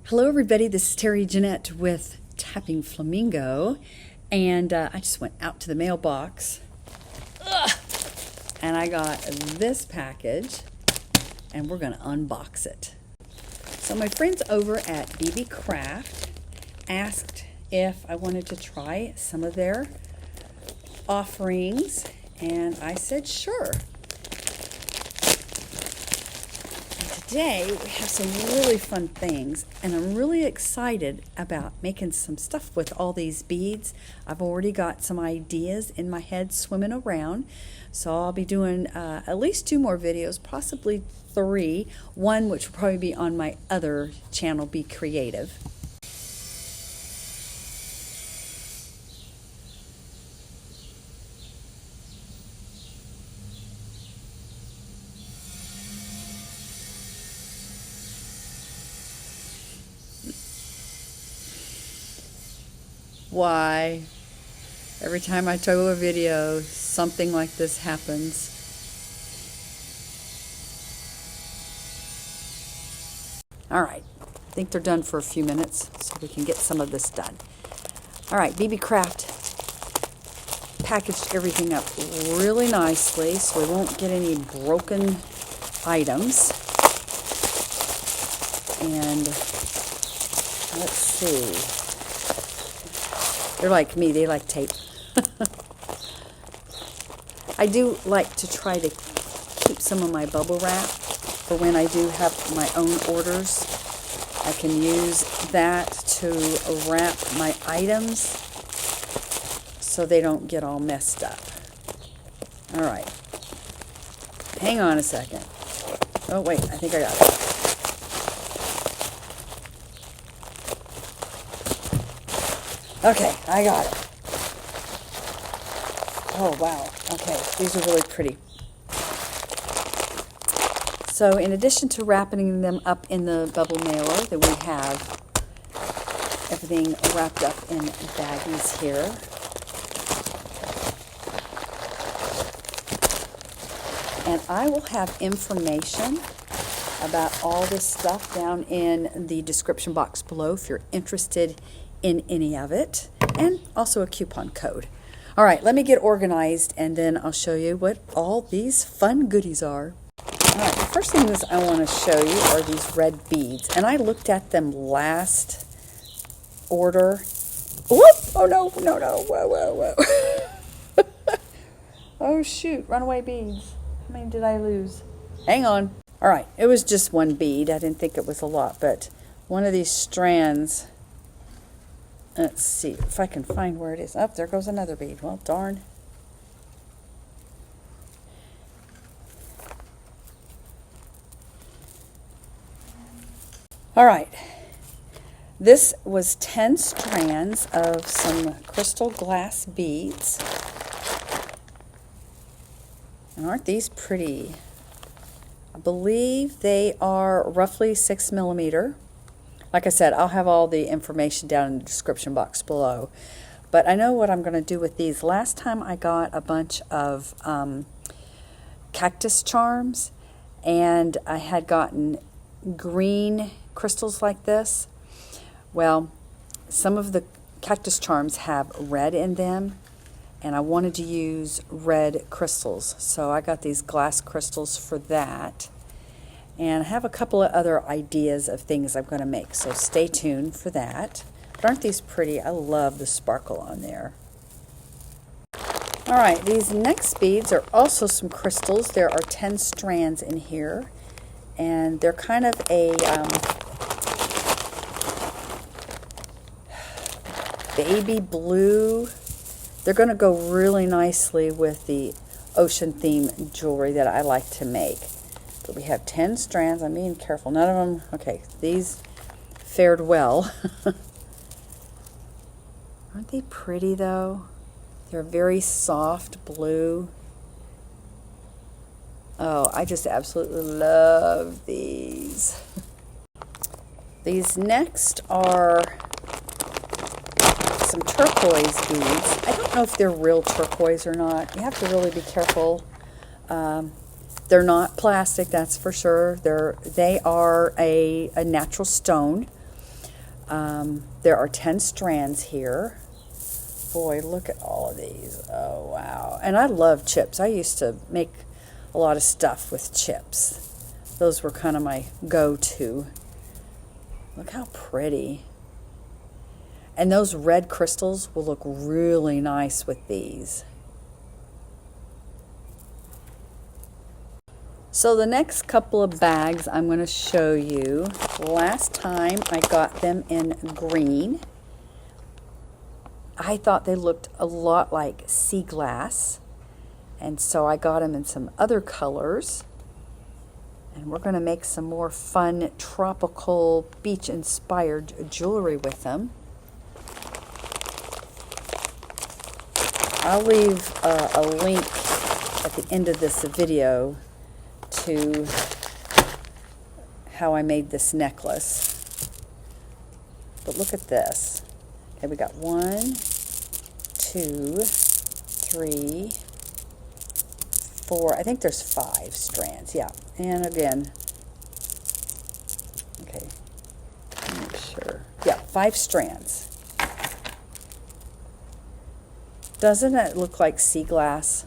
Hello everybody, this is Terry Jeanette with Tapping Flamingo, and I just went out to the mailbox and I got this package and we're going to unbox it. So my friends over at BeeBeeCraft asked if I wanted to try some of their offerings, and I said sure. Today we have some really fun things, and I'm really excited about making some stuff with all these beads. I've already got some ideas in my head swimming around, so I'll be doing at least 2 more videos, possibly 3. One which will probably be on my other channel, Be Creative. Why? Every time I do a video, something like this happens. Alright, I think they're done for a few minutes, so we can get some of this done. Alright, BeeBeeCraft packaged everything up really nicely, so we won't get any broken items. And let's see. They're like me, they like tape. I do like to try to keep some of my bubble wrap for when I do have my own orders. I can use that to wrap my items so they don't get all messed up. Alright. Hang on a second. Oh wait, I think I got it. Okay, I got it. Oh, wow. Okay, these are really pretty. So, in addition to wrapping them up in the bubble mailer, then we have everything wrapped up in baggies here. And I will have information about all this stuff down in the description box below if you're interested in any of it, and also a coupon code. All right, let me get organized and then I'll show you what all these fun goodies are. All right, the first thing is I want to show you are these red beads, and I looked at them last order. Whoop! Oh no, no, no, whoa, whoa, whoa. Oh shoot, runaway beads. How many did I lose? Hang on. All right, it was just one bead. I didn't think it was a lot, but one of these strands. Let's see if I can find where it is. Oh, there goes another bead. Well, darn. All right. This was 10 strands of some crystal glass beads. And aren't these pretty? I believe they are roughly 6 millimeter. Like I said, I'll have all the information down in the description box below. But I know what I'm going to do with these. Last time I got a bunch of cactus charms, and I had gotten green crystals like this. Well, some of the cactus charms have red in them, and I wanted to use red crystals. So I got these glass crystals for that. And I have a couple of other ideas of things I'm going to make, so stay tuned for that. But aren't these pretty? I love the sparkle on there. Alright, these next beads are also some crystals. There are 10 strands in here, and they're kind of a baby blue. They're going to go really nicely with the ocean theme jewelry that I like to make. But we have 10 strands. I'm being careful. None of them, okay, these fared well. Aren't they pretty though? They're very soft blue. Oh, I just absolutely love these. These next are some turquoise beads. I don't know if they're real turquoise or not. You have to really be careful. They're not plastic, that's for sure. They are a natural stone, There are 10 strands here. Boy, look at all of these. Oh, wow. And I love chips. I used to make a lot of stuff with chips. Those were kind of my go-to. Look how pretty. And those red crystals will look really nice with these. So the next couple of bags I'm going to show you. Last time I got them in green. I thought they looked a lot like sea glass, and so I got them in some other colors. And we're going to make some more fun tropical beach-inspired jewelry with them. I'll leave a link at the end of this video to how I made this necklace. But look at this. Okay, we got 1, 2, 3, 4. I think there's 5 strands. Yeah. And again, okay, make sure. Yeah, 5 strands. Doesn't it look like sea glass?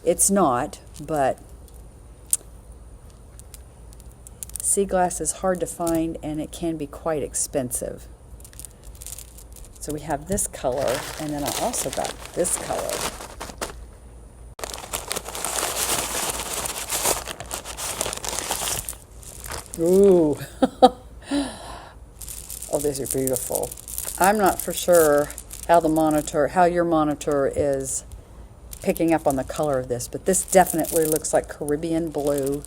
It's not, but sea glass is hard to find and it can be quite expensive. So we have this color, and then I also got this color. Ooh. Oh, these are beautiful. I'm not for sure how your monitor is picking up on the color of this, but this definitely looks like Caribbean blue.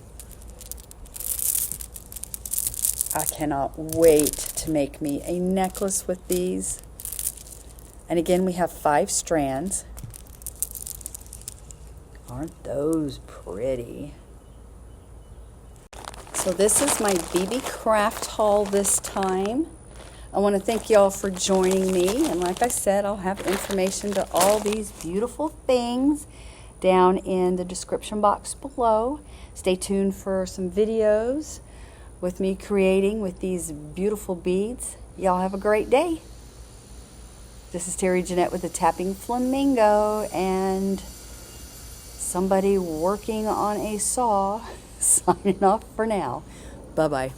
I cannot wait to make me a necklace with these. And again, we have 5 strands. Aren't those pretty? So this is my BeeBeeCraft haul this time. I want to thank y'all for joining me. And like I said, I'll have information to all these beautiful things down in the description box below. Stay tuned for some videos with me creating with these beautiful beads. Y'all have a great day. This is Terry Jeanette with the Tapping Flamingo and somebody working on a saw. Signing off for now. Bye-bye.